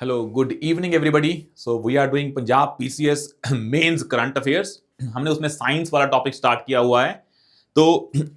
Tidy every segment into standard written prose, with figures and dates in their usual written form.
Hello good evening everybody. So we are doing Punjab PCS mains current affairs. हमने उसमें science वाला topic start किया हुआ है। तो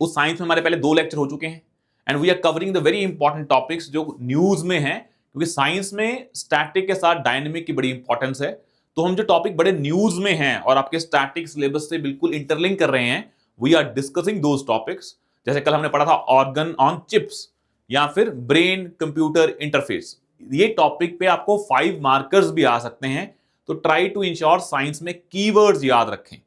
उस साइंस में हमारे पहले 2 लेक्चर हो चुके हैं and we are covering the very important topics जो न्यूज में हैं, क्योंकि साइंस में स्टैटिक के साथ डायनेमिक की बड़ी इंपॉर्टेंस है। तो हम जो टॉपिक बड़े न्यूज में हैं और आपके स्टैटिक सिलेबस से बिल्कुल इंटरलिंक कर रहे हैं, we are discussing those topics. जैसे कल हमने पढ़ा था ऑर्गन ऑन चिप्स या फिर ब्रेन कंप्यूटर इंटरफेस। ये टॉपिक पे आपको 5 मार्कर्स भी आ सकते हैं। तो ट्राई टू इंश्योर साइंस में कीवर्ड्स याद रखें।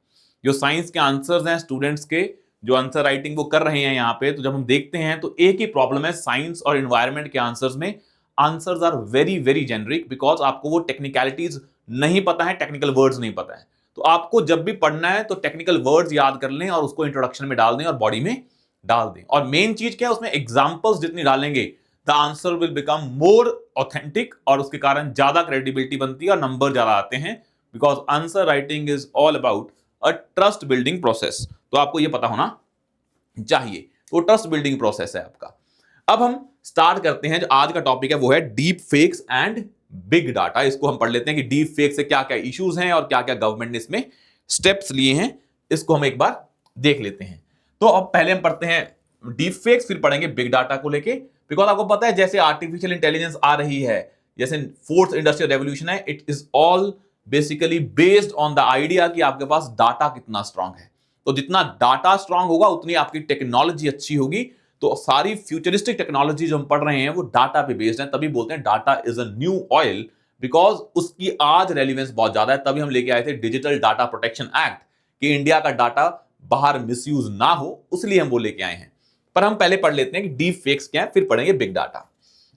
जो साइंस के आंसर्स हैं स्टूडेंट्स के, जो आंसर राइटिंग वो कर रहे हैं यहाँ पे, तो जब हम देखते हैं तो एक ही प्रॉब्लम है साइंस और एनवायरनमेंट के आंसर्स में। Answers are very very generic because आपको वो टेक्निकलिटीज नहीं पता है, टेक्निकल वर्ड्स नहीं पता है। तो आपको जब भी पढ़ना है तो टेक्निकल वर्ड्स याद कर लें और उसको इंट्रोडक्शन में डाल दें और बॉडी में डाल दें। और मेन चीज क्या है, उसमें एग्जाम्पल्स जितनी डालेंगे the answer will become more authentic और उसके कारण ज्यादा क्रेडिबिलिटी बनती है और नंबर ज्यादा आते हैं। Because answer writing is all about a trust building process. तो आपको यह पता होना चाहिए। तो ट्रस्ट बिल्डिंग प्रोसेस है आपका। अब हम स्टार्ट करते हैं। जो आज का टॉपिक है वो है deep fakes and big data. इसको हम पढ़ लेते हैं कि डीप फेक से क्या क्या इश्यूज हैं और क्या क्या गवर्नमेंट ने इसमें स्टेप्स लिए हैं। इसको हम एक बार देख लेते हैं। तो अब पहले हम पढ़ते हैं डीप फेक्स, फिर पढ़ेंगे बिग डाटा को लेके। बिकॉज आपको पता है जैसे आर्टिफिशियल इंटेलिजेंस आ रही है, जैसे फोर्थ इंडस्ट्रियल रेवोल्यूशन है, it is all basically based on the idea कि आपके पास डाटा कितना स्ट्रांग है। तो जितना डाटा स्ट्रांग होगा उतनी आपकी टेक्नोलॉजी अच्छी होगी। तो सारी फ्यूचरिस्टिक टेक्नोलॉजी जो हम पढ़ रहे हैं वो डाटा पे बेस्ड है। तभी बोलते हैं data is a new oil, because उसकी आज रेलिवेंस बहुत ज्यादा है। तभी हम लेके आए थे डिजिटल डाटा प्रोटेक्शन एक्ट कि इंडिया का डाटा बाहर मिसयूज ना हो, उसलिए हम वो लेके आए हैं। पर हम पहले पढ़ लेते हैं कि डीप फेक्स क्या है, फिर पढ़ेंगे बिग डाटा।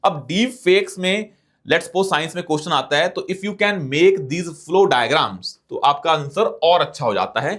अब डीप फेक्स में लेट्स सपोज साइंस में क्वेश्चन आता है, तो if you can make these flow diagrams, तो आपका आंसर और अच्छा हो जाता है।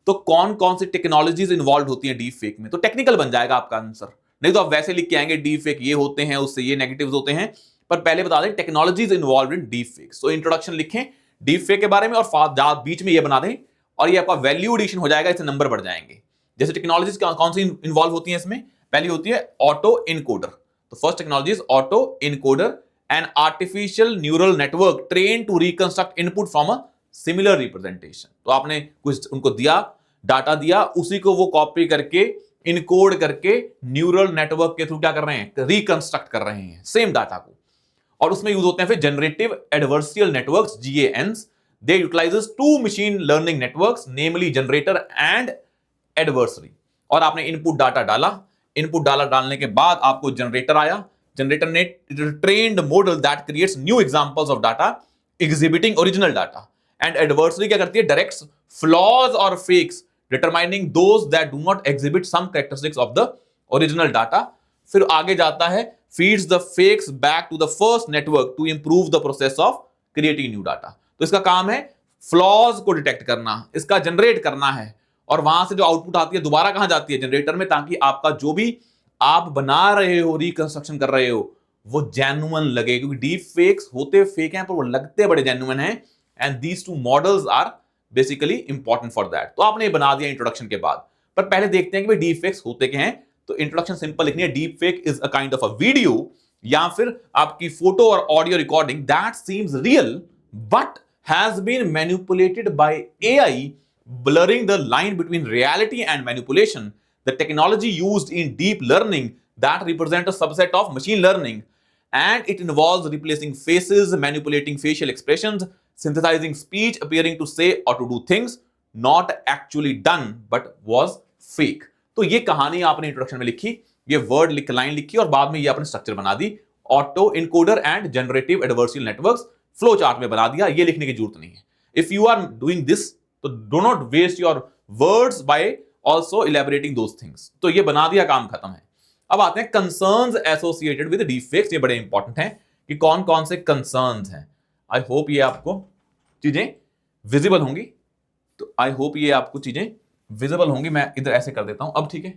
तो कौन कौन सी टेक्नोलॉजीज इन्वॉल्व होती हैं डीप फेक में, तो टेक्निकल बन जाएगा आपका आंसर। नहीं तो आप वैसे लिख के आएंगे डीप फेक ये होते हैं, उससे ये नेगेटिव्स होते हैं। पर पहले बता दें technologies involve in deep fake. तो इंट्रोडक्शन लिखें डीप फेक के बारे में और बीच में ये बना दें और ये आपका वैल्यू एडिशन हो जाएगा, इससे नंबर बढ़ जाएंगे। जैसे टेक्नोलॉजीज कौन सी इन्वॉल्व होती हैं इसमें, पहली होती है ऑटो इनकोडर। तो first technology is auto encoder, an artificial neural network train to reconstruct input from a similar representation. तो आपने कुछ उनको दिया, डाटा दिया, उसी को वो कॉपी करके इनकोड करके न्यूरल नेटवर्क के थ्रू क्या कर रहे हैं, रिकंस्ट्रक्ट कर रहे हैं सेम डाटा को। और उसमें यूज होते हैं फिर generative adversarial networks, GANs. They utilises 2 machine learning networks, namely generator and adversary. और आपने इनपुट डाटा डाला, इनपुट डाला, डालने के बाद आपको जनरेटर आया, जनरेटर ने trained model that creates new examples of data exhibiting original data. And adversary क्या करती है, डायरेक्ट्स फ्लॉज और fakes determining those that do not exhibit some characteristics of the original data. फिर आगे जाता है, feeds the fakes back to the first network to improve the process of creating new data. तो इसका काम है flaws को डिटेक्ट करना, इसका जनरेट करना है, और वहां से जो आउटपुट आती है दोबारा कहां जाती है, जनरेटर में, ताकि आपका जो भी आप बना रहे हो, रिकंस्ट्रक्शन कर रहे हो, वो जेन्युइन लगे। क्योंकि डीप फेक्स होते फेक हैं पर वो लगते बड़े जेन्युइन हैं। And these 2 models are basically important for that. तो आपने बना दिया इंट्रोडक्शन के बाद। पर पहले देखते हैं कि भाई डीप फेक्स होते क्या हैं। तो इंट्रोडक्शन सिंपल लिखनी है, deep fake is a kind of a video या फिर आपकी फोटो और audio recording that seems real but has been manipulated by AI, blurring the line between reality and manipulation. The technology used in deep learning that represent a subset of machine learning, and it involves replacing faces, manipulating facial expressions, synthesizing speech, appearing to say or to do things not actually done but was fake. तो ये कहानी आपने introduction में लिखी, ये word लिख, line लिखी और बाद में ये आपने स्ट्रक्चर बना दी, auto encoder and generative adversarial networks, flow chart में बना दिया। ये लिखने की जरूरत नहीं है। If you are doing this, तो do not waste your words by also elaborating those things. तो ये बना दिया, काम खत्म है। अब आते हैं concerns associated with deep fakes. ये बड़े इंपॉर्टेंट हैं कि कौन कौन से कंसर्न्स हैं। आई होप ये आपको चीजें विजिबल होंगी। तो आई होप ये आपको चीजें विजिबल होंगी। मैं इधर ऐसे कर देता हूं अब, ठीक है।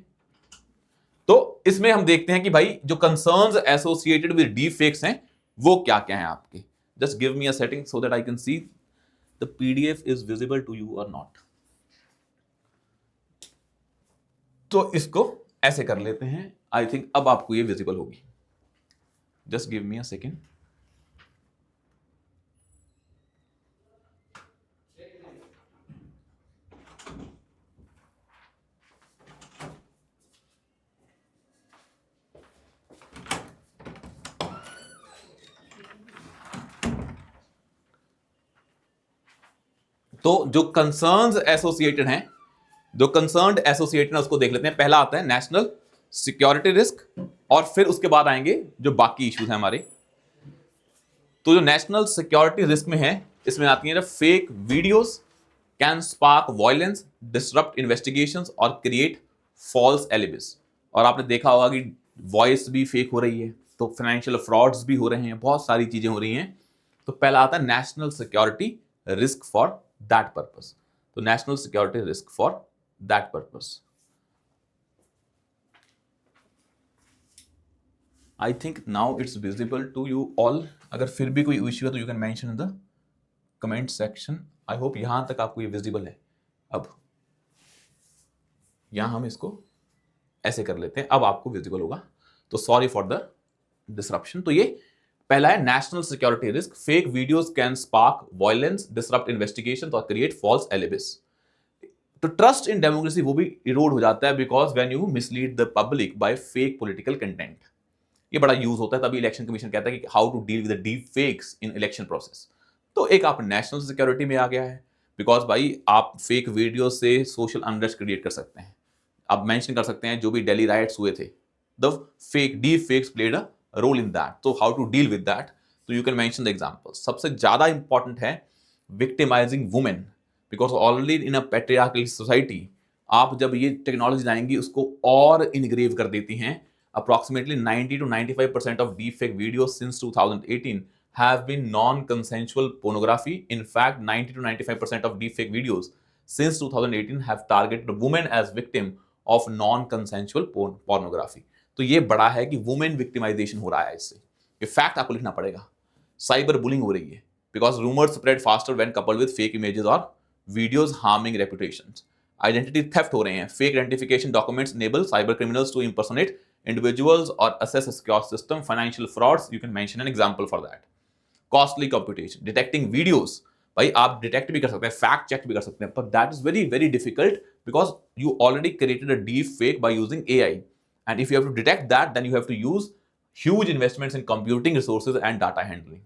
तो इसमें हम देखते हैं कि भाई जो concerns associated with deep fakes हैं वो क्या क्या हैं आपके। Just give me a setting so that I can see the PDF is visible to you or not. तो इसको ऐसे कर लेते हैं। आई थिंक अब आपको ये विजिबल होगी। Just give me a second. तो जो कंसर्न्स एसोसिएटेड हैं, जो कंसर्न्ड एसोसिएटेड है उसको देख लेते हैं। पहला आता है नेशनल सिक्योरिटी रिस्क, और फिर उसके बाद आएंगे जो बाकी इश्यूज हैं हमारे। तो जो नेशनल सिक्योरिटी रिस्क में है, इसमें आती है fake videos can spark violence, disrupt investigations और क्रिएट फॉल्स एलिबिस। और आपने देखा होगा कि वॉइस भी फेक हो रही है, तो फाइनेंशियल फ्रॉड्स भी हो रहे हैं, बहुत सारी चीजें हो रही हैं। तो पहला आता है national security risk for that purpose. तो national security risk for that purpose. I think now it's visible to you all. अगर फिर भी कोई इश्यू है तो you can mention in the comment section. I hope यहां तक आपको ये विजिबल है। अब यहां हम इसको ऐसे कर लेते हैं, अब आपको विजिबल होगा। तो सॉरी फॉर द डिसरप्शन। तो ये पहला है national security risk, fake videos can spark violence, disrupt investigation और क्रिएट फॉल्स एलिबिस। तो ट्रस्ट इन डेमोक्रेसी वो भी इरोड हो जाता है, because when you mislead the public by fake political content. ये बड़ा यूज होता है, तभी इलेक्शन कमीशन कहता है कि how to deal with the deep fakes in election process. तो एक आप नेशनल सिक्योरिटी में आ गया है, बिकॉज भाई आप फेक वीडियो से सोशल अनरेस्ट क्रिएट कर सकते हैं। आप मेंशन कर सकते हैं जो भी दिल्ली राइट्स हुए थे, the fake deep fakes played a role in that. तो how to deal with that, तो you can mention the example. सबसे ज्यादा इंपॉर्टेंट है victimising women, because already in a patriarchal society आप जब ये टेक्नोलॉजी लाएंगी उसको और इनग्रेव कर देती हैं। Approximately 90 to 95% of deepfake videos since 2018 have been non-consensual pornography. In fact, 90 to 95% of deepfake videos since 2018 have targeted women as victim of non-consensual pornography. तो ये बड़ा है कि वुमेन विक्टिमाइजेशन हो रहा है इससे। ये फैक्ट आपको लिखना पड़ेगा। साइबर बुलिंग हो रही है, because rumours spread faster when coupled with fake images और वीडियोस हार्मिंग रेपुटेशंस। आइडेंटिटी थेफ्ट हो रहे हैं। Fake identification documents enable cyber criminals to impersonate individuals or assess a secure system. Financial frauds, you can mention an example for that. Costly computation, detecting videos, भाई आप detect भी कर सकते हैं, fact check भी कर सकते हैं, but that is very very difficult because you already created a deep fake by using AI, and if you have to detect that, then you have to use huge investments in computing resources and data handling.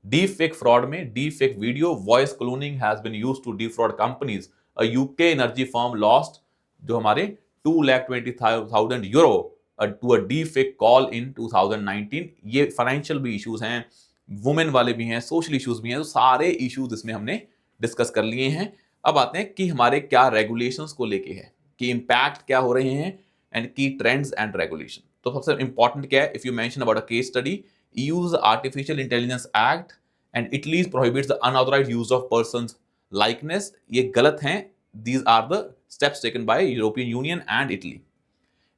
Deep fake fraud में deep fake video voice cloning has been used to defraud companies. A UK energy firm lost जो हमारे 2,20,000 euro to a deep fake call in 2019. ये financial भी issues हैं, women वाले भी हैं, social issues भी हैं, तो सारे इश्यूज इसमें हमने डिस्कस कर लिए हैं। अब आते हैं कि हमारे क्या रेगुलेशंस को लेके है, कि इंपैक्ट क्या हो रहे हैं एंड की ट्रेंड्स एंड रेगुलेशन। तो सबसे इंपॉर्टेंट क्या है, if you mention about a case study, use artificial intelligence act and Italy prohibits the unauthorised use of person's likeness. ये गलत हैं। These are the steps taken by European Union and Italy.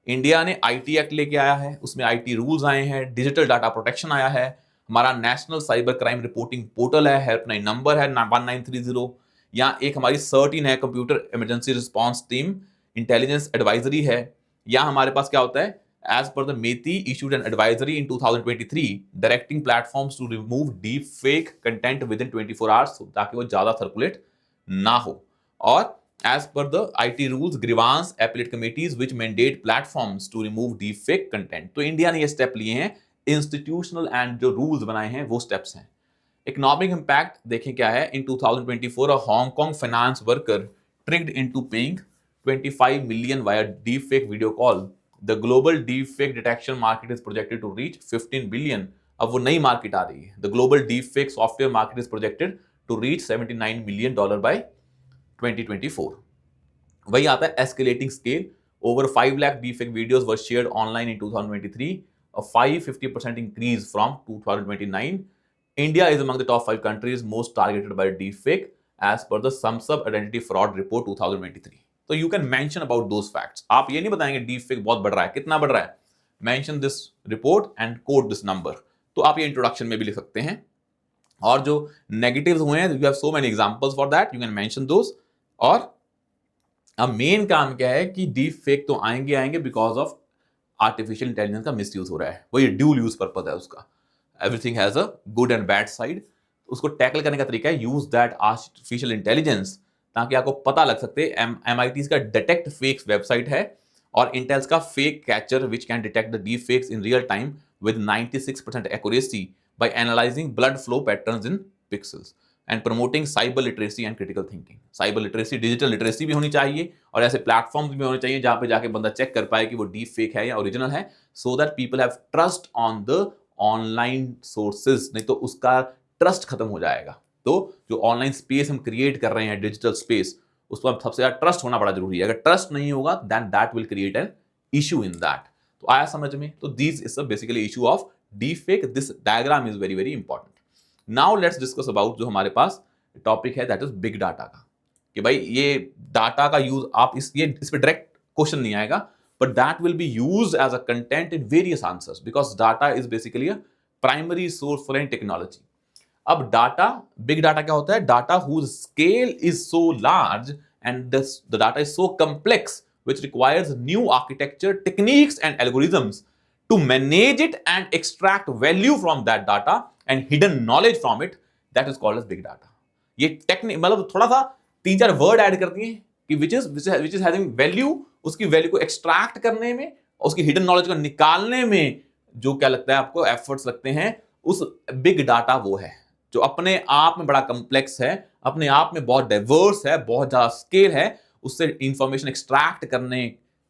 India ने IT act लेके आया है, उसमें IT rules आए हैं, डिजिटल डाटा प्रोटेक्शन आया है, हमारा national cyber crime reporting portal है, हेल्पलाइन नंबर है 1930। यहाँ एक हमारी सर्टिन है, computer emergency response team intelligence advisory है। यहाँ हमारे पास क्या होता है, as per the MeitY issued an advisory in 2023 directing platforms to remove deep fake content within 24 hours, ताकि वो ज्यादा सर्कुलेट ना हो। और as per the IT rules, grievance appellate committees which mandate platforms to remove deepfake content. तो India ने ये step लिए हैं, इंस्टीट्यूशनल एंड जो रूल्स बनाए हैं वो स्टेप्स हैं। इकोनॉमिक इंपैक्ट देखें क्या है। इन 2024 a Hong Kong finance worker tricked into paying 25 million via deepfake video call. The global deepfake detection market is projected to reach 15 billion. अब वो नई मार्केट आ रही है। The global deepfake software market is projected to reach $79 million by 2024। वही आता है escalating scale. Over 5 lakh deepfake videos were shared online in 2023, a 550% increase from 2029. India is among the top 5 countries most targeted by deepfake as per the Samsung Identity Fraud Report 2023. तो you can mention about those facts. आप ये नहीं बताएंगे deepfake बहुत बढ़ रहा है, कितना बढ़ रहा है, mention this report and quote this number. तो आप ये इंट्रोडक्शन में भी लिख सकते हैं। और जो नेगेटिव्स हुए हैं, you have so many examples for that, you can mention those. और अब मेन काम क्या है कि डीप फेक तो आएंगे बिकॉज ऑफ आर्टिफिशियल इंटेलिजेंस का मिसयूज हो रहा है, वो ये ड्यूल यूज पर्पस है उसका। Everything has a good and bad side. उसको टैकल करने का तरीका है यूज दैट आर्टिफिशियल इंटेलिजेंस, ताकि आपको पता लग सकते। MIT का डिटेक्ट फेक्स वेबसाइट है और इंटेल्स का fake catcher which can detect the deep fakes in real time with 96% accuracy by analysing blood flow patterns in pixels. And promoting cyber literacy and critical thinking. Cyber literacy, digital literacy भी होनी चाहिए और ऐसे platforms भी होने चाहिए जहां पे जाके बंदा चेक कर पाए कि वो डीप फेक है या ओरिजिनल है, so that people have trust on the online sources. नहीं तो उसका ट्रस्ट खत्म हो जाएगा। तो जो ऑनलाइन स्पेस हम क्रिएट कर रहे हैं, डिजिटल स्पेस, उस पर सबसे ज्यादा ट्रस्ट होना बड़ा जरूरी है। अगर ट्रस्ट नहीं होगा then that will create an issue in that. तो आया समझ में? तो this is basically issue of deepfake. This diagram is very very important. Now let's discuss about जो हमारे पास टॉपिक है दैट इज बिग डाटा का, कि भाई ये डाटा का यूज आप इस पे डायरेक्ट क्वेश्चन नहीं आएगा, but that will be used as a content in various answers because data is basically a primary source for any technology. अब डाटा, बिग डाटा क्या होता है? Data whose scale is so large and the data is so complex which requires new architecture, techniques and algorithms to manage it and extract value from that data and hidden knowledge from it, that is called as big data. ये technique मतलब थोड़ा सा 3-4 word add कर दिए कि which is having value, उसकी value को extract करने में, उसकी हिडन नॉलेज को निकालने में जो क्या लगता है आपको एफर्ट्स लगते हैं, उस बिग डाटा वो है जो अपने आप में बड़ा कम्प्लेक्स है, अपने आप में बहुत डाइवर्स है, बहुत ज्यादा स्केल है, उससे इंफॉर्मेशन एक्सट्रैक्ट करने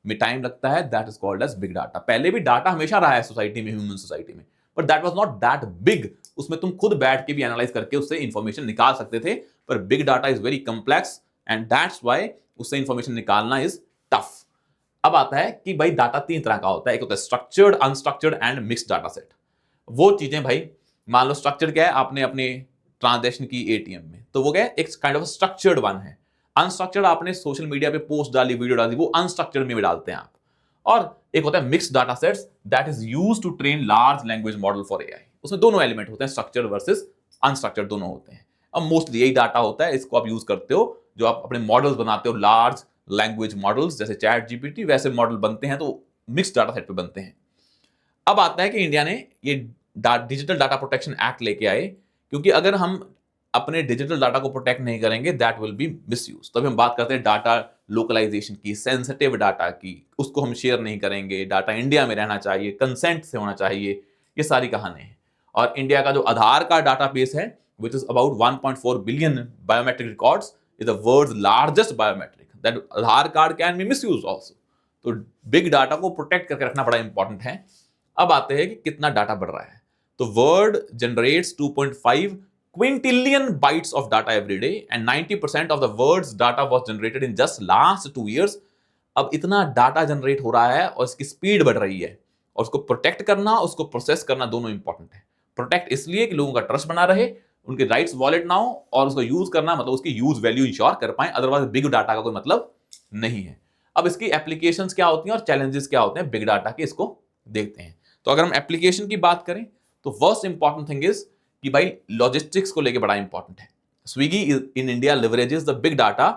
में टाइम लगता है। That is called as big data. पहले भी डाटा हमेशा रहा है सोसाइटी में, ह्यूमन सोसाइटी में, but that was not that big. उसमें तुम खुद बैठ के भी एनालाइज करके उससे इंफॉर्मेशन निकाल सकते थे, पर big data is very complex and that's why उससे इंफॉर्मेशन निकालना इज टफ। अब आता है कि भाई डाटा 3 तरह का होता है। एक होता है structured, unstructured and mixed data set. वो चीजें भाई, मान लो स्ट्रक्चर्ड क्या है, आपने अपने ट्रांजैक्शन की एटीएम में, तो वो क्या है, एक काइंड ऑफ स्ट्रक्चर्ड वन है। अनस्ट्रक्चर्ड आपने सोशल मीडिया पे पोस्ट डाली, वीडियो डाली, वो अनस्ट्रक्चर्ड में भी डालते हैं आप। और एक होता है mixed data sets that is used to train large language model for AI. उसमें दोनों एलिमेंट होते हैं, स्ट्रक्चर्ड वर्सेस अनस्ट्रक्चर्ड दोनों होते हैं। अब मोस्टली यही डाटा होता है, इसको आप यूज करते हो जो आप अपने मॉडल्स बनाते हो, लार्ज लैंग्वेज मॉडल्स जैसे चैट जीपीटी, वैसे मॉडल बनते हैं तो मिक्स्ड डाटा सेट पे बनते हैं। अब आता है कि इंडिया ने ये डिजिटल डाटा प्रोटेक्शन एक्ट लेके आए, क्योंकि अगर हम अपने डिजिटल डाटा को प्रोटेक्ट नहीं करेंगे दैट विल बी मिसयूज। तभी हम बात करते हैं डाटा लोकलाइजेशन की, सेंसिटिव डाटा की, उसको हम शेयर नहीं करेंगे, डाटा इंडिया में रहना चाहिए, कंसेंट से होना चाहिए, ये सारी कहानी है। और इंडिया का जो आधार कार्ड डाटा बेस है which is about 1.4 billion biometric records is the world's largest biometric, that Aadhaar card can be misuse also. तो बिग डाटा को प्रोटेक्ट करके रखना बड़ा इंपॉर्टेंट है। अब आते हैं कि कितना डाटा बढ़ रहा है। तो world generates 2.5 quintillion bytes of data every day and 90% of the world's data was generated in just last 2 years. अब इतना डाटा जनरेट हो रहा है और इसकी स्पीड बढ़ रही है, और उसको प्रोटेक्ट करना, उसको प्रोसेस करना दोनों इंपॉर्टेंट है। प्रोटेक्ट इसलिए कि लोगों का ट्रस्ट बना रहे, उनके राइट्स वॉलेट ना हो, और उसको यूज करना मतलब उसकी यूज वैल्यू इंश्योर कर पाए, अदरवाइज बिग डाटा का कोई मतलब नहीं है। अब इसकी एप्लीकेशंस क्या होती हैं और चैलेंजेस क्या होते हैं बिग डाटा के, इसको देखते हैं। तो अगर हम एप्लीकेशन की बात करें तो फर्स्ट इंपॉर्टेंट थिंग इज कि भाई लॉजिस्टिक्स को लेके बड़ा इंपॉर्टेंट है। Swiggy in India leverages the big data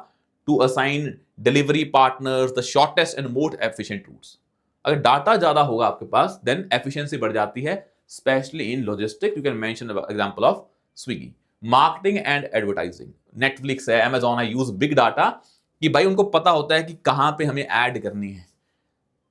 to assign delivery partners the shortest and most efficient routes. अगर डाटा ज्यादा होगा आपके पास देन एफिशिएंसी बढ़ जाती है, specially in logistics. You can mention example of Swiggy. Marketing and advertising, Netflix है, Amazon है, यूज बिग डाटा कि भाई उनको पता होता है कि कहां पे हमें ऐड करनी है।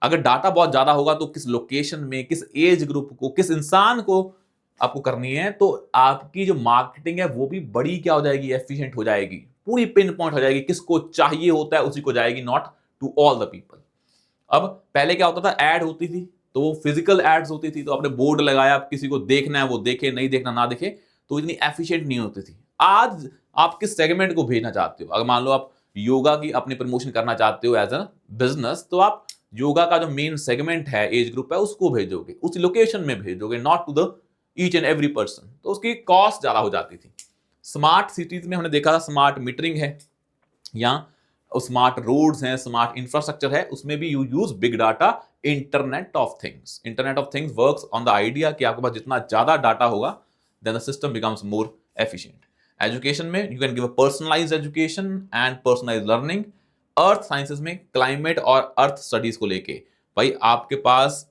अगर डाटा बहुत ज्यादा होगा तो किस लोकेशन में, किस एज ग्रुप को, किस इंसान को आपको करनी है, तो आपकी जो मार्केटिंग है वो भी बड़ी क्या हो जाएगी, एफिशिएंट हो जाएगी, पूरी पिन पॉइंट हो जाएगी, किसको चाहिए होता है उसी को जाएगी, not to all the people. अब पहले क्या होता था, एड होती थी तो वो फिजिकल एड्स होती थी, तो आपने बोर्ड लगाया, किसी को देखना है वो देखे, नहीं देखना ना देखे, तो इतनी एफिशिएंट नहीं होती थी। आज आप किस सेगमेंट को भेजना चाहते हो, अगर मान लो आप योगा की अपनी प्रमोशन करना चाहते हो एज अ बिजनेस, तो आप योगा का जो मेन सेगमेंट है, एज ग्रुप है, उसको भेजोगे, उस लोकेशन में भेजोगे, not to the each and every person, तो उसकी कॉस्ट ज्यादा हो जाती थी। स्मार्ट सिटीज में हमने देखा था स्मार्ट मीटरिंग है या स्मार्ट रोड्स हैं, स्मार्ट इंफ्रास्ट्रक्चर है, उसमें भी you use big data. Internet of things, internet of things works on the idea कि आपके पास जितना ज्यादा डाटा होगा then the system becomes more efficient. Education में you can give a personalised education and personalised learning. Earth sciences में climate और earth studies को लेके, भाई आपके पास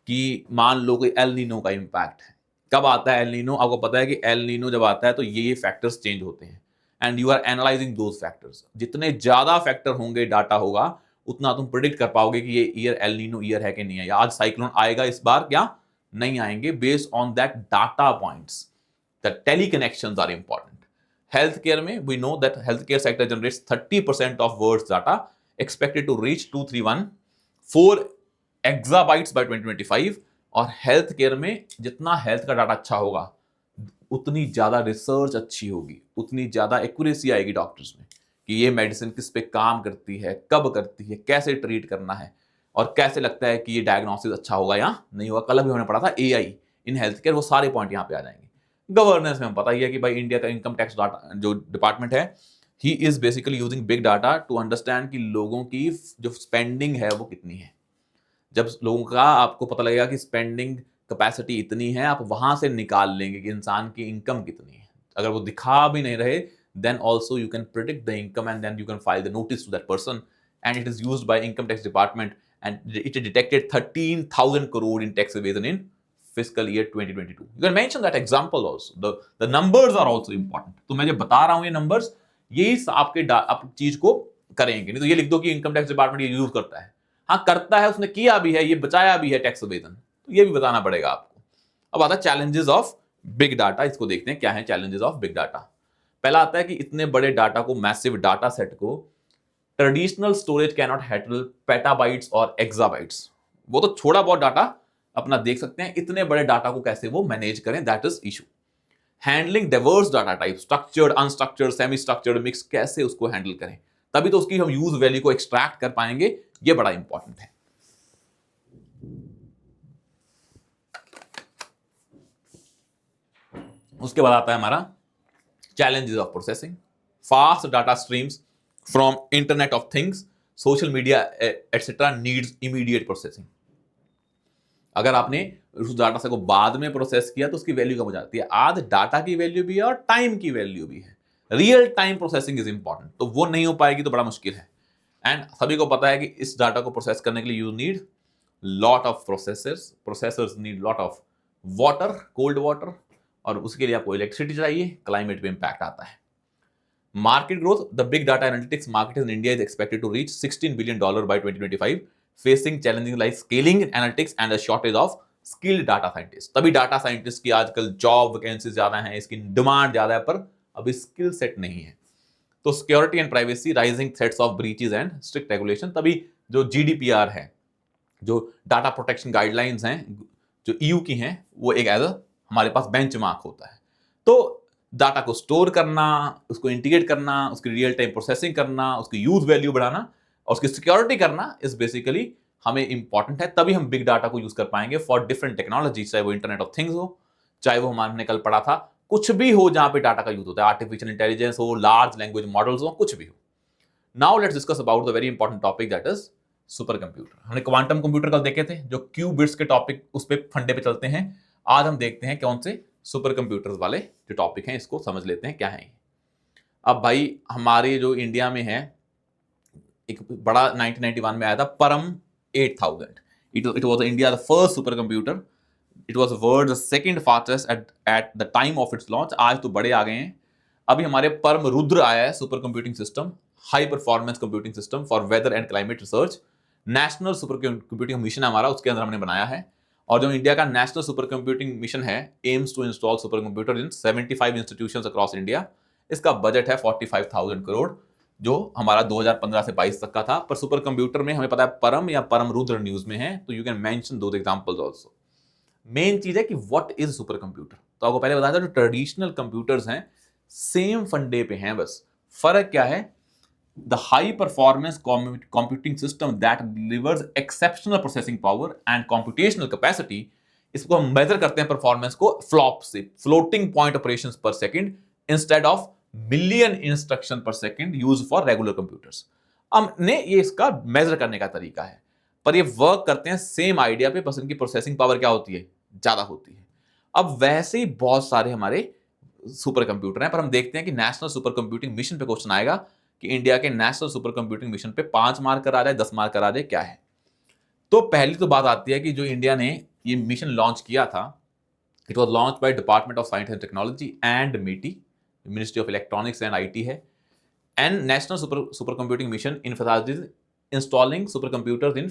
कि मान लो कोई एल नीनो का इंपैक्ट है, कब आता है एल नीनो, आपको पता है कि एल नीनो जब आता है तो ये फैक्टर्स चेंज होते हैं and you are analysing those factors. जितने ज्यादा फैक्टर होंगे, डाटा होगा, उतना तुम प्रिडिक्ट कर पाओगे कि ये ईयर एल नीनो ईयर है कि नहीं है, या आज साइक्लोन आएगा इस बार क्या नहीं आएंगे, based on that data points. The tele connections are important. Health care में we know that health care sector generates 30% of world's data, expected to reach 2314 exabytes by 2025। और हेल्थ केयर में जितना हेल्थ का डाटा अच्छा होगा उतनी ज्यादा research अच्छी होगी, उतनी ज्यादा एक्यूरेसी आएगी डॉक्टर्स में कि ये मेडिसिन किस पे काम करती है, कब करती है, कैसे ट्रीट करना है, और कैसे लगता है कि ये डायग्नोसिस अच्छा होगा या नहीं होगा। कल भी हमने पढ़ा था एआई इन हेल्थ केयर, वो सारे पॉइंट यहाँ पे आ जाएंगे। गवर्नेंस में हम पता ही है कि भाई इंडिया का इनकम टैक्स डाटा जो डिपार्टमेंट है, he is basically using big data to understand कि लोगों की जो स्पेंडिंग है वो कितनी है। जब लोगों का आपको पता लगेगा कि स्पेंडिंग कैपेसिटी इतनी है, आप वहां से निकाल लेंगे कि इंसान की इनकम कितनी है। अगर वो दिखा भी नहीं रहे, then also you can predict the income and then you can file the notice to that person, and it is used by income tax department and it detected 13,000 crore in tax evasion in fiscal year 2022. You can mention that example also. The numbers are also important. तो मैं जब बता रहा हूं ये numbers, यही आप चीज को करेंगे। नहीं तो ये लिख दो कि इनकम टैक्स डिपार्टमेंट ये यूज करता है। हाँ करता है, उसने किया भी है, ये बचाया भी है टैक्स एवेजन, तो ये भी बताना पड़ेगा आपको। अब आता है चैलेंजेस ऑफ बिग डाटा। इसको देखते हैं क्या है चैलेंजेस ऑफ बिग डाटा। पहला आता है कि इतने बड़े डाटा को, मैसिव डाटा सेट को traditional storage cannot handle petabytes और एक्साबाइट्स। वो तो छोड़ा बहुत डाटा अपना देख सकते हैं, इतने बड़े डाटा को कैसे वो मैनेज करें, that is issue. Handling diverse data type, structured, unstructured, semi structured, mix, कैसे उसको हैंडल करें, तभी तो उसकी हम यूज वैल्यू को एक्सट्रैक्ट कर पाएंगे। ये बड़ा इंपॉर्टेंट है। उसके बाद आता है हमारा challenges of processing, fast data streams from internet of things, social media etc needs immediate processing। अगर आपने उस डाटा से को बाद में प्रोसेस किया तो उसकी वैल्यू कम हो जाती है। आज डाटा की वैल्यू भी है और टाइम की वैल्यू भी है। Real time processing is important, तो वो नहीं हो पाएगी तो बड़ा मुश्किल है। एंड सभी को पता है कि इस डाटा को प्रोसेस करने के लिए you need lot of processors need lot of water, cold water, और उसके लिए आपको इलेक्ट्रिसिटी चाहिए, क्लाइमेट पे इंपैक्ट आता है। Market growth, the big data analytics market in India is expected to reach $16 billion by 2025, facing challenging like scaling analytics and a shortage of skilled data scientist. तभी data scientist की आजकल job vacancy ज्यादा है, इसकी demand ज्यादा है, पर अभी स्किल सेट नहीं है। तो security and privacy, rising threats of breaches and strict regulation, तभी जो जीडीपीआर है, जो डाटा प्रोटेक्शन गाइडलाइंस हैं जो ईयू की हैं, वो एक एज हमारे पास बेंचमार्क होता है। तो डाटा को स्टोर करना, उसको इंटीग्रेट करना, उसकी रियल टाइम प्रोसेसिंग करना, उसकी यूज वैल्यू बढ़ाना और उसकी सिक्योरिटी करना इज बेसिकली हमें इंपॉर्टेंट है। तभी हम बिग डाटा को यूज कर पाएंगे फॉर डिफरेंट टेक्नोलॉजी, चाहे वो इंटरनेट ऑफ थिंग्स हो, चाहे वो हमने कल पढ़ा था कुछ भी हो जहां पे डाटा का यूज होता है, आर्टिफिशियल इंटेलिजेंस हो, लार्ज लैंग्वेज मॉडल्स हो, कुछ भी हो। Now let's discuss about the very important topic that is super computer. हमने क्वांटम कंप्यूटर कल देखे थे, जो क्यूबिट्स के टॉपिक उस पे फंडे पे चलते हैं। आज हम देखते हैं कौन से सुपर कंप्यूटर्स वाले जो टॉपिक हैं, इसको समझ लेते हैं क्या है। अब भाई हमारे जो इंडिया में है, एक बड़ा 1991 में आया था परम 8000। It was India the first super computer. It was world second fastest at the time of its launch. आज तो बड़े आ गए हैं। अभी हमारे परम रुद्र आया है, super computing system, high performance computing system for weather and climate research. National super computing mission है हमारा, उसके अंदर हमने बनाया है। और जो इंडिया का नेशनल सुपर कंप्यूटिंग मिशन है, aims to install super computer in 75 institutions across India. इसका बजट है 45,000 करोड़, जो हमारा 2015 से 22 तक का था। पर सुपर कंप्यूटर में हमें पता है परम या परम रुद्र न्यूज में है, तो you can mention those examples also. Main चीज है कि व्हाट इज सुपर कंप्यूटर। तो आपको पहले बताया था, जो ट्रेडिशनल कंप्यूटर्स हैं सेम फंडे पे हैं, बस फर्क क्या है, the high performance computing system that delivers exceptional processing power and computational capacity। इसको हम मेजर करते हैं परफॉर्मेंस को फ्लॉप से, floating point operations per second, instead of million instruction per second use for regular computers. हमने ये इसका major करने का तरीका है, पर ये वर्क करते हैं सेम आइडिया पे, बस इनकी प्रोसेसिंग पावर क्या होती है, ज्यादा होती है। अब वैसे ही बहुत सारे हमारे सुपर कंप्यूटर हैं, पर हम देखते हैं कि नेशनल सुपर कंप्यूटिंग मिशन पे क्वेश्चन आएगा कि इंडिया के नेशनल सुपर कंप्यूटिंग मिशन पे 5 मार्कर आ जाए, 10 मार्कर आ जाए, क्या है। तो पहली तो बात आती है कि जो इंडिया ने ये मिशन लॉन्च किया था, it was launch by department of science and technology and MeitY, ministry of electronics and IT है। And national super computing mission emphasises installing super computers in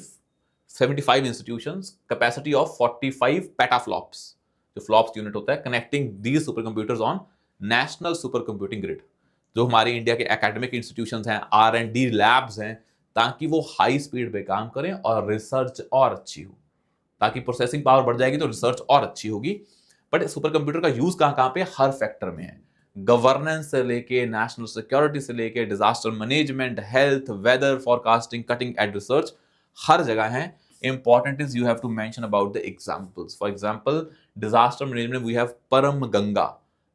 75 institutions, capacity of 45 petaflops, जो flops unit होता है, connecting these super computers on national super computing grid, जो हमारे India के academic institutions हैं, R&D labs हैं, ताकि वो हाई स्पीड पे काम करें और रिसर्च और अच्छी हो। ताकि प्रोसेसिंग पावर बढ़ जाएगी तो रिसर्च और अच्छी होगी। बट सुपर कंप्यूटर का यूज कहां कहां पे, हर फैक्टर में है। गवर्नेंस से लेके, नेशनल सिक्योरिटी से लेके, disaster management, health, weather forecasting, cutting edge research, हर जगह है। Important is you have to mention about the examples. For example, disaster management, we have Param Ganga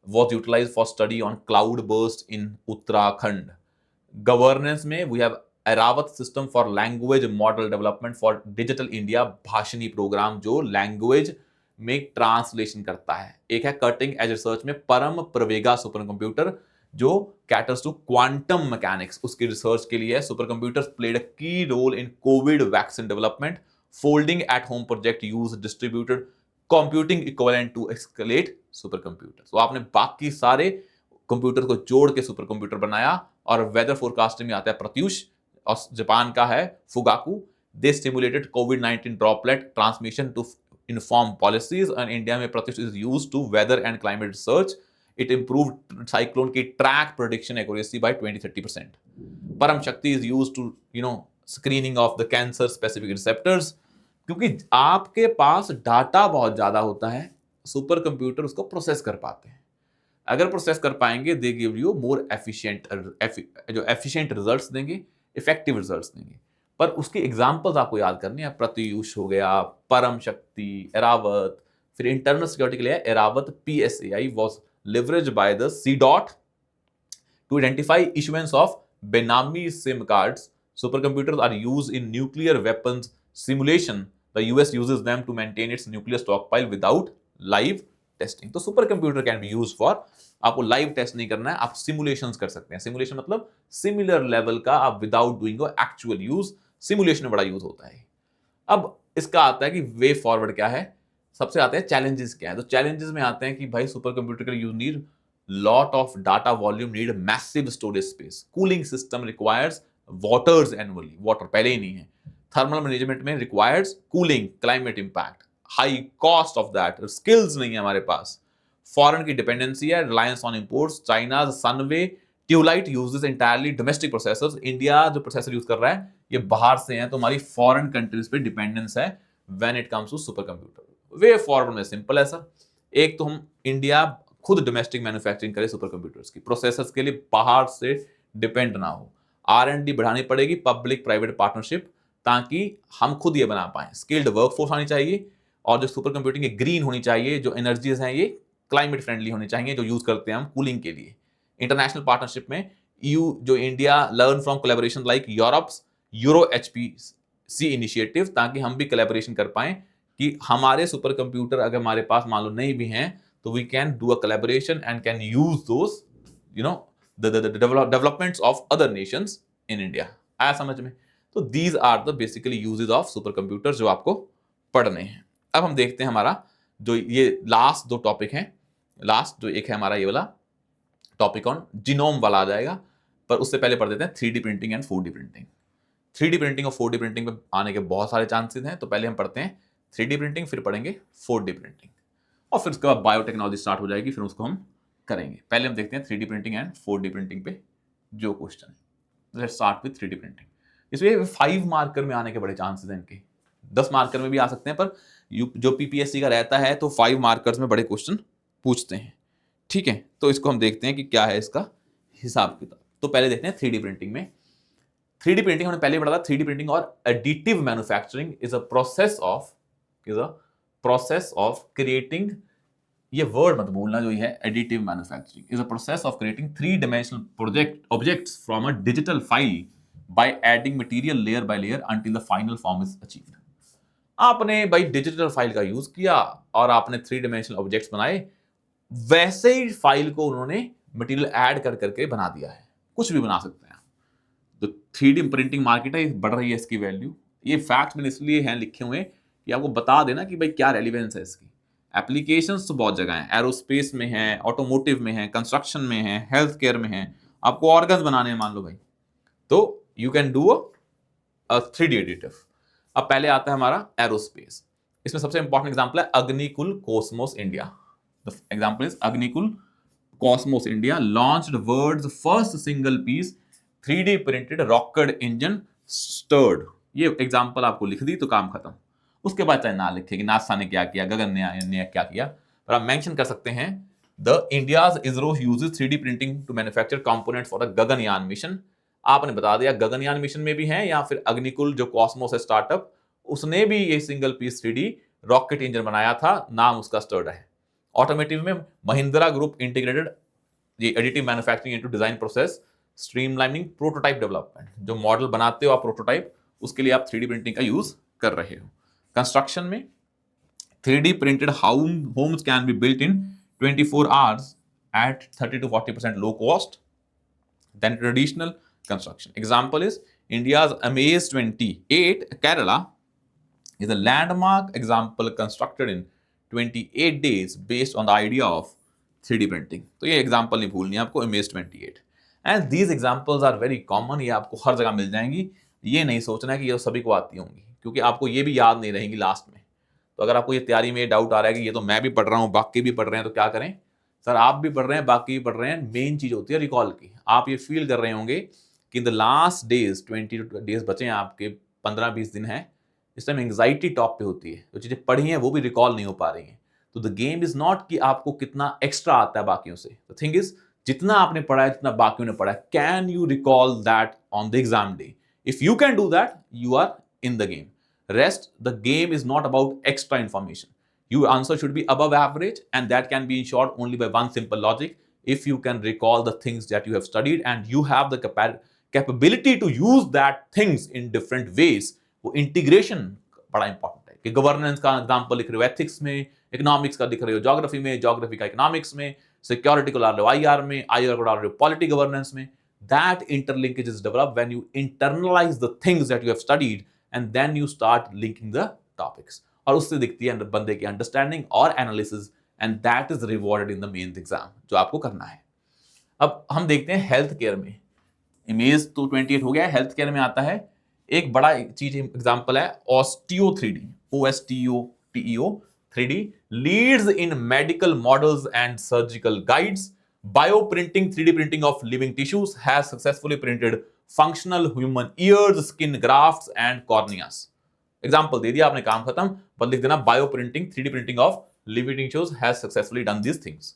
was utilized for study on cloud burst in Uttarakhand. Governance में we have Airavat system for language model development for Digital India Bhashini programme, जो language में translation करता है। एक है cutting edge research में Param Pravega super computer, जो caters to quantum mechanics, उसकी रिसर्च के लिए super computers played a key role in COVID vaccine development. Folding at home project use distributed computing equivalent to exascale super computer. तो आपने बाकी सारे computer को जोड़ के सुपर कंप्यूटर बनाया। और वेदर फोरकास्टिंग में आता है प्रत्यूष, और जापान का है फुगाकू। दे स्टिमुलेटेड कोविड-19 droplet transmission to inform policies. और इंडिया में Pratyush is used to weather and climate research. It improved cyclone की track prediction accuracy by 20-30%। Param Shakti is used to screening of the cancer specific receptors. क्योंकि आपके पास data बहुत ज्यादा होता है, सुपर कंप्यूटर उसको प्रोसेस कर पाते हैं। अगर प्रोसेस कर पाएंगे, they give you more efficient, जो एफिशिएंट रिजल्ट्स देंगे, इफेक्टिव रिजल्ट्स देंगे। पर उसके एग्जांपल्स आपको याद करने हैं। प्रत्यूष हो गया, परम शक्ति, एरावत। फिर इंटरनल सिक्योरिटी के लिए Airavat PSAI was leveraged by the CDOT to identify issuance of Benami SIM cards. Supercomputers are used in nuclear weapons simulation. The US uses them to maintain its nuclear stockpile without live testing. तो super computer can be use for, आपको live test नहीं करना है, आप simulations कर सकते हैं। Simulation मतलब सिमिलर लेवल का, आप without doing actual use, simulation में बड़ा यूज होता है। अब इसका आता है कि वे फॉरवर्ड क्या है। सबसे आते हैं चैलेंजेस क्या है। तो चैलेंजेस में आते हैं कि भाई सुपर कंप्यूटर के लिए use need lot of data volume, need massive storage space, cooling system requires waters annually, water पहले ही नहीं है। थर्मल मैनेजमेंट में requires cooling, climate impact, high cost of that, skills नहीं है हमारे पास। फॉरेन की डिपेंडेंसी है, reliance on imports. China Sunway TaihuLight uses entirely domestic processors. India जो प्रोसेसर यूज कर रहा है ये बाहर से है, तो हमारी फॉरेन कंट्रीज पे डिपेंडेंस है when it comes to super computer. Way forward में सिंपल है सर। एक तो हम इंडिया खुद डोमेस्टिक मैन्युफैक्चरिंग करें सुपर कंप्यूटर्स की, प्रोसेसर्स के लिए बाहर से डिपेंड ना हो। R&D बढ़ानी पड़ेगी, पब्लिक प्राइवेट पार्टनरशिप, ताकि हम खुद ये बना पाए। स्किल्ड वर्कफोर्स आनी चाहिए, और जो सुपर कंप्यूटिंग ग्रीन होनी चाहिए, जो एनर्जीज हैं ये क्लाइमेट फ्रेंडली होनी चाहिए, जो यूज करते हैं हम कूलिंग के लिए। इंटरनेशनल पार्टनरशिप में EU जो India learn from collaboration like Europe's euro HPC initiative, ताकि हम भी कोलैबोरेशन कर पाएं कि हमारे सुपर कंप्यूटर अगर हमारे पास मान लो नहीं भी हैं, तो we can do a collaboration and can use those the developments of other nations in India. आया समझ में? तो these are the basically uses of super computer जो आपको पढ़ने हैं। अब हम देखते हैं हमारा जो ये लास्ट दो टॉपिक हैं। लास्ट जो एक है हमारा ये वाला टॉपिक ऑन जीनोम वाला आ जाएगा, पर उससे पहले पढ़ देते हैं 3D printing and 4D printing. 3D printing और 4D प्रिंटिंग में आने के बहुत सारे चांसेस हैं, तो पहले हम पढ़ते हैं 3D प्रिंटिंग, फिर पढ़ेंगे 4D प्रिंटिंग, और फिर उसके बाद बायोटेक्नोलॉजी स्टार्ट हो जाएगी, फिर उसको हम करेंगे। पहले हम देखते हैं 3D printing and 4D printing पे जो क्वेश्चन है। Let's start with 3D printing. इसमें 5 मार्कर में आने के बड़े चांसेस हैं इनके, 10 मार्कर में भी आ सकते हैं, पर जो PPSC का रहता है तो 5 मार्कर्स में बड़े क्वेश्चन पूछते हैं। ठीक है, तो इसको हम देखते हैं कि क्या है इसका हिसाब किताब। तो पहले देखते हैं 3D प्रिंटिंग में। 3D प्रिंटिंग हमने पहले पढ़ा था। 3D प्रिंटिंग और additive manufacturing is a process of creating, ये वर्ड मत भूलना जो ये है, additive manufacturing is a process of creating 3-dimensional objects from a digital file by adding material layer by layer until the final form is achieved. आपने भाई digital file का use किया और आपने 3-dimensional ऑब्जेक्ट्स बनाए, वैसे ही फाइल को उन्होंने मटेरियल ऐड कर करके बना दिया है। कुछ भी बना सकते हैं। तो 3D प्रिंटिंग मार्केट है, बढ़ रही है इसकी वैल्यू। ये फैक्ट मैंने इसलिए हैं लिखे हुए कि आपको बता देना कि भाई क्या रेलिवेंस है इसकी। एप्लीकेशंस तो बहुत जगह हैं, एरोस्पेस में है, ऑटोमोटिव में है, कंस्ट्रक्शन में है, हेल्थ केयर में है। आपको ऑर्गन्स बनाने हैं मान लो भाई, तो you can do a 3D additive. अब पहले आता है हमारा एरोस्पेस। इसमें सबसे इंपॉर्टेंट एग्जांपल है Agnikul Cosmos India. The example is Agnikul Cosmos India launched world's first single piece 3D printed rocket engine stirred. ये एग्जांपल आपको लिख दी तो काम खत्म. उसके बाद चाहे ना लिखे कि नासा ने क्या किया, गगनयान ने क्या किया, पर आप मेंशन कर सकते हैं the India's ISRO uses 3D printing to manufacture components for the Gaganyaan mission. आपने बता दिया गगनयान मिशन में भी है, या फिर अग्निकुल जो कॉस्मोस है स्टार्टअप, उसने भी ये single piece 3D rocket engine बनाया था, नाम उसका स्टर्ड है. ऑटोमेटिव में महिंद्रा ग्रुप इंटीग्रेटेड ये additive manufacturing into design process, streamlining prototype development. जो मॉडल बनाते हो आप प्रोटोटाइप, उसके लिए आप 3D प्रिंटिंग का यूज कर रहे हो. कंस्ट्रक्शन में 3D printed homes can be built in 24 hours at 30 to 40% low cost than traditional construction. Example is India's Amaze 28 Kerala is a landmark example constructed in 28 days based on the idea of 3D printing. तो ये example नहीं भूलनी आपको, Amaze 28. And these examples are very common, ये आपको हर जगह मिल जाएंगी. ये नहीं सोचना कि ये सभी को आती होंगी, क्योंकि आपको ये भी याद नहीं रहेंगी लास्ट में. तो अगर आपको ये तैयारी में डाउट आ रहा है कि ये तो मैं भी पढ़ रहा हूँ, बाकी भी पढ़ रहे हैं, तो क्या करें सर, आप भी पढ़ रहे हैं, बाकी भी पढ़ रहे हैं. मेन चीज होती है रिकॉल की. आप ये फील कर रहे होंगे कि in the last days 20 days बचे हैं आपके, 15-20 दिन है, इस टाइम एंग्जाइटी टॉप पे होती है. जो चीजें पढ़ी हैं वो भी रिकॉल नहीं हो पा रही हैं. तो द गेम इज नॉट कि आपको कितना एक्स्ट्रा आता है बाकियों से. द थिंग इज जितना आपने पढ़ा है, जितना बाकियों ने पढ़ा है, can you recall that on the exam day. If you can do that, you are in the game. Rest, the game is not about extra information. Your answer should be above average, and that can be ensured only by one simple logic. If you can recall the things that you have studied and you have the capability to use that things in different ways, वो integration बड़ा important है. कि governance का example लिख रहे हो ethics में, economics का लिख रहे हो ज्योग्राफी में, ज्योग्राफी का इकोनॉमिक्स में, सिक्योरिटी को डाल रहे हो आईआर में, आईआर को डाल रहे हो पॉलिटी गवर्नेंस में. That interlinkage is developed when you internalize the things that you have studied and then you start linking the topics. और उससे दिखती है बंदे की अंडरस्टैंडिंग और analysis, and that is rewarded in the mains exam जो आपको करना है. अब हम देखते हैं हेल्थ केयर में. इमेज तो 28 हो गया. हेल्थ केयर में आता है एक बड़ा चीज, एग्जांपल है osteo 3D, OSTEO 3D leads in medical models and surgical guides. Bioprinting 3D printing of living tissues has successfully printed functional human ears, skin grafts and corneas. Example दे दिया आपने, काम खत्म. पर लिख देना bioprinting 3D printing of living tissues has successfully done this things.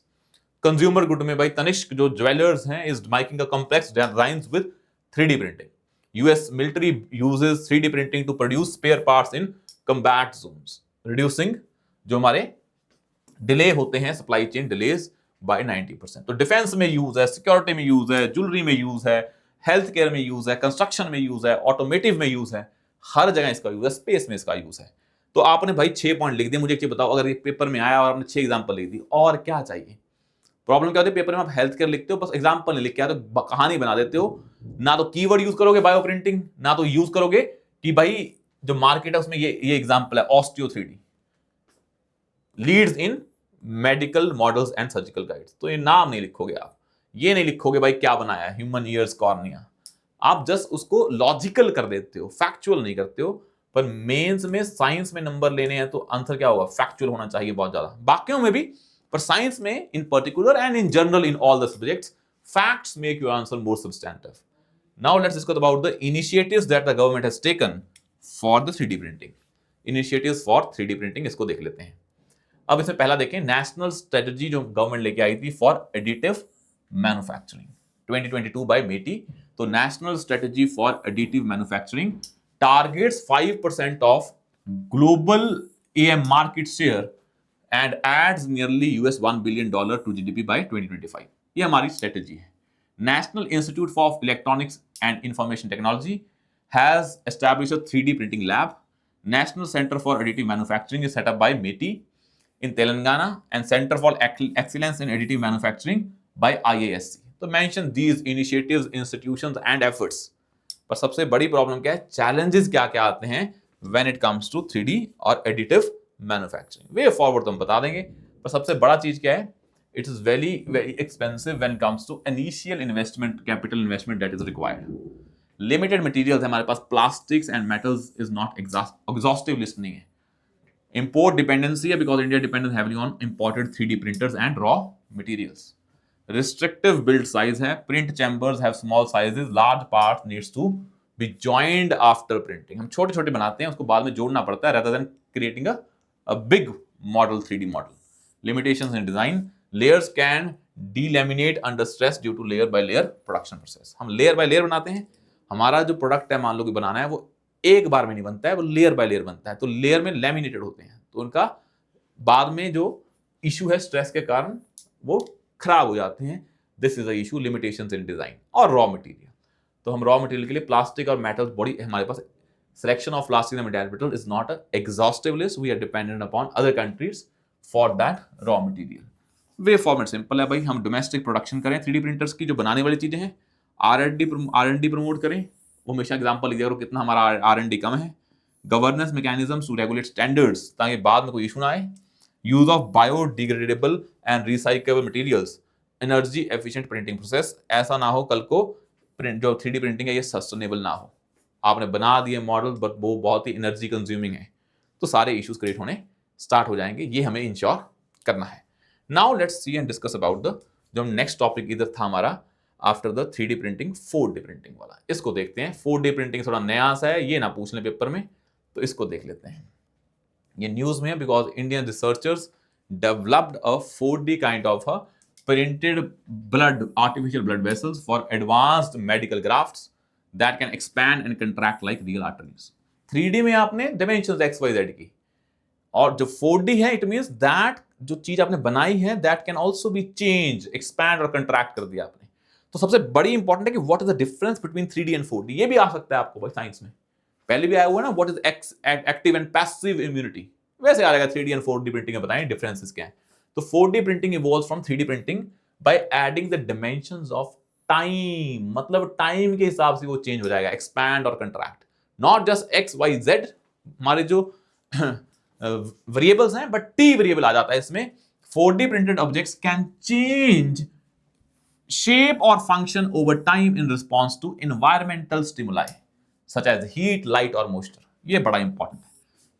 Consumer good में भाई तनिष्क जो ज्वेलर्स हैं is making a complex designs with 3D printing. US military uses 3D printing to produce spare parts in combat zones, reducing जो हमारे delay होते हैं, supply chain delays bye 90%. तो डिफेंस में यूज है, सिक्योरिटी में यूज है, ज्वेलरी में यूज है, हेल्थ केयर में यूज है, कंस्ट्रक्शन में यूज है, ऑटोमेटिव में यूज है, हर जगह इसका यूज है, स्पेस में इसका यूज है. तो आपने भाई 6 पॉइंट लिख दिए. मुझे एक चीज बताओ, अगर ये पेपर में आया और आपने 6 एग्जांपल लिख दी, और क्या चाहिए? प्रॉब्लम क्या होती है पेपर में, आप हेल्थ केयर लिखते हो, बस एग्जांपल नहीं लिख के आए तो कहानी बना देते हो. ना तो कीवर्ड यूज करोगे बायो प्रिंटिंग, ना तो यूज करोगे कि भाई जो मार्केट है उसमें ये एग्जांपल है osteo 3D leads in medical models and surgical guides. तो ये नाम नहीं लिखोगे आप, ये नहीं लिखोगे भाई क्या बनाया है, ह्यूमन ईयर्स कॉर्निया. आप जस्ट उसको लॉजिकल कर देते हो, फैक्चुअल नहीं करते हो. पर मेंस में साइंस में नंबर लेने हैं तो आंसर क्या होगा, फैक्चुअल होना चाहिए बहुत ज्यादा. बाकियों में भी, पर साइंस में इन particular and in general in all the subjects, facts make your answer more substantive. Now let's discuss about the initiatives that the government has taken for the 3D printing. Initiatives for 3D printing, इसको देख लेते हैं. अब इसमें पहला देखें, national strategy जो government लेके आई थी for additive manufacturing 2022 by MeitY. तो national strategy for additive manufacturing targets 5% of global AM market share and adds nearly $1 billion to GDP by 2025. ये हमारी स्ट्रेटजी है. National institute for electronics and information technology has established a 3D printing lab. National centre for additive manufacturing is set up by MeitY in Telangana and Center for Excellence in Additive Manufacturing by IASC. तो mention these initiatives, institutions and efforts. पर सबसे बड़ी problem क्या है, challenges क्या क्या आते हैं when it comes to 3D और additive manufacturing. Way forward तो हम बता देंगे, पर सबसे बड़ा चीज क्या है, it is very very expensive when it comes to initial investment, capital investment that is required. Limited materials हमारे पास, plastics and metals is not exhaustive list नहीं है. Import dependency है because India depends heavily on imported 3D printers and raw materials. Restrictive build size है, print chambers have small sizes, large part needs to be joined after printing. हम छोटे छोटे बनाते हैं, उसको बाद में जोड़ना पड़ता है rather than creating a big model, 3D model. Limitations in design, layers can delaminate under stress due to layer by layer production process. हम लेयर बाय लेयर बनाते हैं, हमारा जो प्रोडक्ट है मान लो कि बनाना है वो एक बार में नहीं बनता है, वो लेयर बाय लेयर बनता है, तो लेयर में लैमिनेटेड होते हैं, तो उनका बाद में जो इशू है स्ट्रेस के कारण वो खराब हो जाते हैं। This is a issue, limitations in design. और रॉ मटेरियल, तो हम रॉ मटेरियल के लिए प्लास्टिक और मेटल्स बड़ी हमारे पास selection of plastic and metal is not a exhaustive list, we are dependent upon other countries for that raw material. वे फॉर्मेट सिंपल है भाई, हम डोमेस्टिक प्रोडक्शन करें 3D प्रिंटर्स की, जो बनाने वाली चीजें हैं, R&D प्रमोट करें, वो हमेशा एग्जांपल लीजिए करो कितना हमारा R&D कम है। Governance mechanism to regulate standards, ताकि बाद में कोई इशू ना आए। Use of biodegradable and recyclable materials, energy efficient printing process, ऐसा ना हो कल को प्रिंट जो 3D प्रिंटिंग है ये सस्टेनेबल ना हो, आपने बना दिए मॉडल बट वो बहुत ही एनर्जी कंज्यूमिंग है, तो सारे इश्यूज क्रिएट होने स्टार्ट हो जाएंगे, ये हमें इंश्योर करना है। Now let's C and discuss about the जो नेक्स्ट टॉपिक इधर था हमारा after the 3D printing, 4D printing वाला। इसको देखते हैं। 4D प्रिंटिंग थोड़ा नया सा है, ये ना पूछ लें पेपर में, तो इसको देख लेते हैं। ये न्यूज में है because Indian researchers developed a 4D kind of a printed blood artificial blood vessels for advanced medical grafts that can expand and contract like real arteries. 3D में आपने डायमेंशंस XYZ की, और जो 4D है it means that जो चीज आपने बनाई है that can also be change, expand और कंट्रैक्ट कर दिया आपने। तो सबसे बड़ी इंपॉर्टेंट है कि what is the difference between 3D and 4D। ये भी आ सकता है आपको भाई साइंस में, पहले भी आया हुआ ना, what is active and passive immunity, वैसे आ जाएगा 3D एंड 4D प्रिंटिंग में, बताएं डिफरेंसेस क्या है। तो 4D printing evolves from 3D printing by adding the dimensions of time, मतलब टाइम के हिसाब से वो चेंज हो जाएगा, एक्सपैंड और कंट्रैक्ट, नॉट जस्ट XYZ हमारे जो वेरिएबल्स हैं, बट टी वेरिएबल आ जाता है इसमें। 4D printed objects can change shape or function over time in response to environmental stimuli such as heat, light और moisture। ये बड़ा इंपॉर्टेंट है।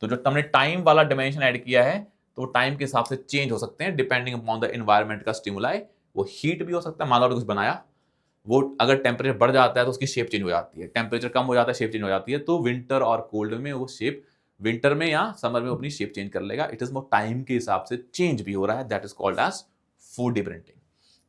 तो जो तुमने टाइम वाला डिमेंशन ऐड किया है, तो टाइम के हिसाब से चेंज हो सकते हैं डिपेंडिंग अपॉन द एनवायरमेंट का स्टिमुलाई। वो हीट भी हो सकता है, मान लो कुछ बनाया, वो अगर टेम्परेचर बढ़ जाता है तो उसकी शेप चेंज हो जाती है, टेम्परेचर कम हो जाता है शेप चेंज हो जाती है। तो विंटर और कोल्ड में वो शेप, विंटर में या समर में अपनी शेप चेंज कर लेगा। इट इज मोर टाइम के हिसाब से चेंज भी हो रहा है, that is called as 4D printing.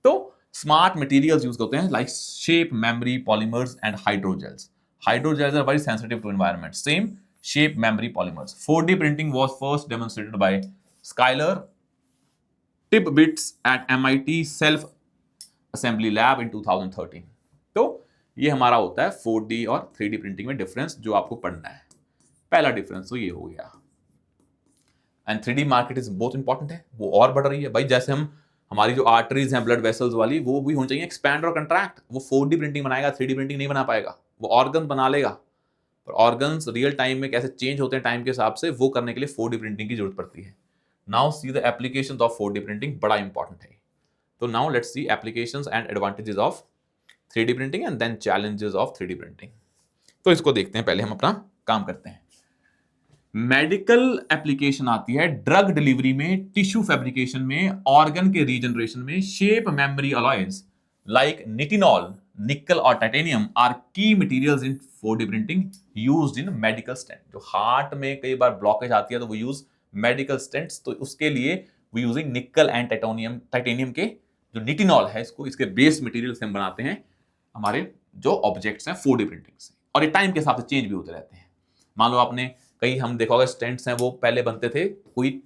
तो स्मार्ट मटेरियल्स यूज करते हैं like shape memory polymers and hydrogels. Hydrogels are very sensitive to environment, same shape memory polymers. 4D printing was first demonstrated by Skylar Tibbits at MIT self assembly lab in 2013। तो ये हमारा होता है 4D और 3D printing में difference जो आपको पढ़ना है। पहला डिफरेंस तो ये हो गया। एंड 3D मार्केट इज बहुत इंपॉर्टेंट है, वो और बढ़ रही है भाई। जैसे हम हमारी जो आर्टरीज हैं ब्लड वेसल्स वाली, वो भी होनी चाहिए एक्सपैंड और कंट्रैक्ट। वो 4D प्रिंटिंग बनाएगा, 3D प्रिंटिंग नहीं बना पाएगा। वो ऑर्गन बना लेगा, पर ऑर्गन्स रियल टाइम में कैसे चेंज होते हैं टाइम के हिसाब से, वो करने के लिए 4D प्रिंटिंग की जरूरत पड़ती है। Now see the applications of 4D printing, बड़ा इंपॉर्टेंट है। तो now let's see applications and advantages of 3D printing and then challenges of 3D printing. तो इसको देखते हैं, पहले हम अपना काम करते हैं। मेडिकल एप्लीकेशन आती है ड्रग डिलीवरी में, टिश्यू फैब्रिकेशन में, ऑर्गन के रीजनरेशन में। Shape memory alloys like nitinol, nickel और titanium are key materials in 4D printing used in medical stent. जो हार्ट में कई बार ब्लॉकेज आती है तो वो यूज मेडिकल स्टेंट्स, तो उसके लिए वो यूजिंग निकल एंड टाइटेनियम के जो निटिनॉल है, इसको इसके बेस मटेरियल से हम बनाते हैं हमारे जो ऑब्जेक्ट्स हैं 4D प्रिंटिंग से। और ये टाइम के हिसाब से चेंज भी होते रहते हैं। मान लो आपने कई हम देखा होगा स्टेंट्स हैं, वो पहले बनते थे कोई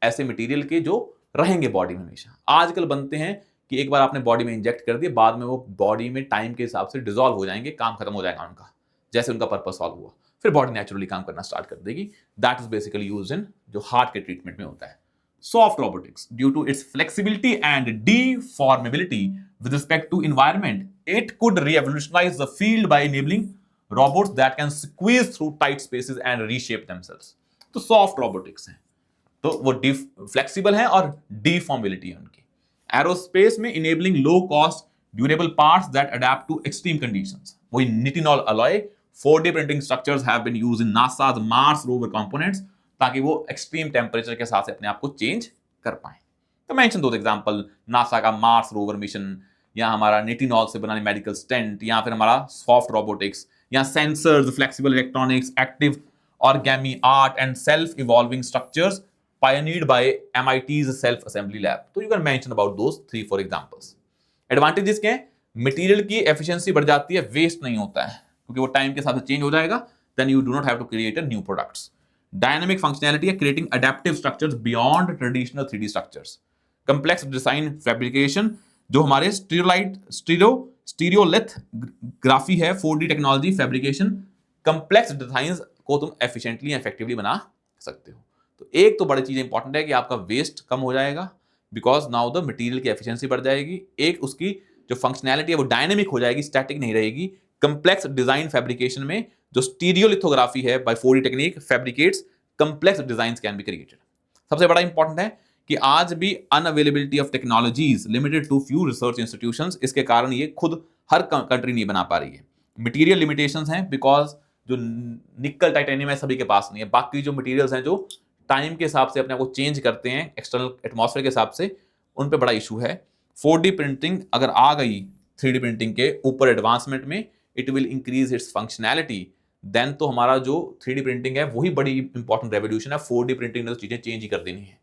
ऐसे मटेरियल के जो रहेंगे बॉडी में हमेशा। आजकल बनते हैं कि एक बार आपने बॉडी में इंजेक्ट कर दिए, बाद में वो बॉडी में टाइम के हिसाब से डिसॉल्व हो जाएंगे, काम खत्म हो जाएगा उनका, जैसे उनका पर्पस सॉल्व हुआ, फिर बॉडी नेचुरली काम करना स्टार्ट कर देगी। That is basically used in जो हार्ट के ट्रीटमेंट में होता है। Soft robotics, due to its flexibility and deformability with respect to environment, it could revolutionise the field by enabling robots that can squeeze through tight spaces and reshape themselves। तो soft robotics हैं, तो वो flexible है और deformability है उनकी। Aerospace में enabling low cost durable parts that adapt to extreme conditions. वही nitinol alloy 4D printing structures have been used in NASA's Mars rover components, ताकि वो एक्सट्रीम टेम्परेचर के साथ अपने आप को चेंज कर पाए। तो मेंशन दो एग्जांपल, नासा का मार्स रोवर मिशन, या हमारा निटिनॉल से बनाने मेडिकल स्टेंट, या फिर हमारा सॉफ्ट रोबोटिक्स, या sensors, flexible electronics, active origami, art and self evolving structures pioneered by MIT's self assembly lab. तो you can mention about those 3-4 examples. Advantages क्या है? मटेरियल की एफिशिएंसी बढ़ जाती है, वेस्ट नहीं होता है क्योंकि वो टाइम के साथ चेंज हो जाएगा, then you do not have to create a new products. Dynamic functionality है, creating adaptive structures beyond traditional 3D structures. Complex design fabrication, जो हमारे स्टीरियोलिथग्राफी है, 4D technology fabrication, complex design को तुम एफिशिएंटली इफेक्टिवली बना सकते हो. तो एक तो बड़ी चीज इंपॉर्टेंट है कि आपका वेस्ट कम हो जाएगा बिकॉज नाउ द मटेरियल की एफिशिएंसी बढ़ जाएगी. एक उसकी जो फंक्शनैलिटी है वो डायनेमिक हो जाएगी, स्टैटिक नहीं रहेगी. कंप्लेक्स डिजाइन फैब्रिकेशन में जो स्टीरियोलिथोग्राफी है by 4D technique fabricates complex designs can be created. सबसे बड़ा इंपॉर्टेंट है कि आज भी unavailability of technologies limited to few research institutions, इसके कारण ये खुद हर कंट्री नहीं बना पा रही है. मटेरियल लिमिटेशंस हैं बिकॉज जो निकल टाइटेनियम है सभी के पास नहीं है. बाकी जो मटेरियल्स हैं जो टाइम के हिसाब से अपने आप को चेंज करते हैं एक्सटर्नल एटमॉस्फेयर के हिसाब से, उन पे बड़ा इशू है. 4D प्रिंटिंग अगर आ गई 3D प्रिंटिंग के ऊपर एडवांसमेंट में, it will increase its functionality. Then तो हमारा जो 3D प्रिंटिंग है वही बड़ी इंपॉर्टेंट रेवोल्यूशन है. 4D प्रिंटिंग ने तो चीजें चेंज ही कर देनी है.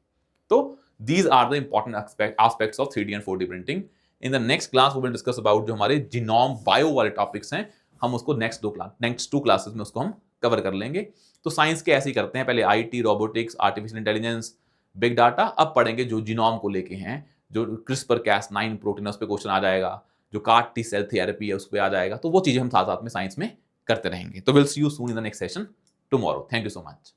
तो these are the important aspects of 3D and 4D printing. In the next class we will discuss about जो हमारे जीनोम बायो वाले टॉपिक्स हैं, हम उसको नेक्स्ट टू क्लासेस में उसको हम कवर कर लेंगे. तो साइंस के ऐसे ही करते हैं, पहले IT, robotics, artificial intelligence, big data, अब पढ़ेंगे जो जीनोम को लेके हैं, जो CRISPR-Cas9 प्रोटीन उस पर क्वेश्चन आ जाएगा, जो CAR-T सेल थेरेपी है उस पर आ जाएगा. तो वो चीजें हम साथ साथ में साइंस में करते रहेंगे. तो will see you soon in the next session tomorrow. Thank you so much.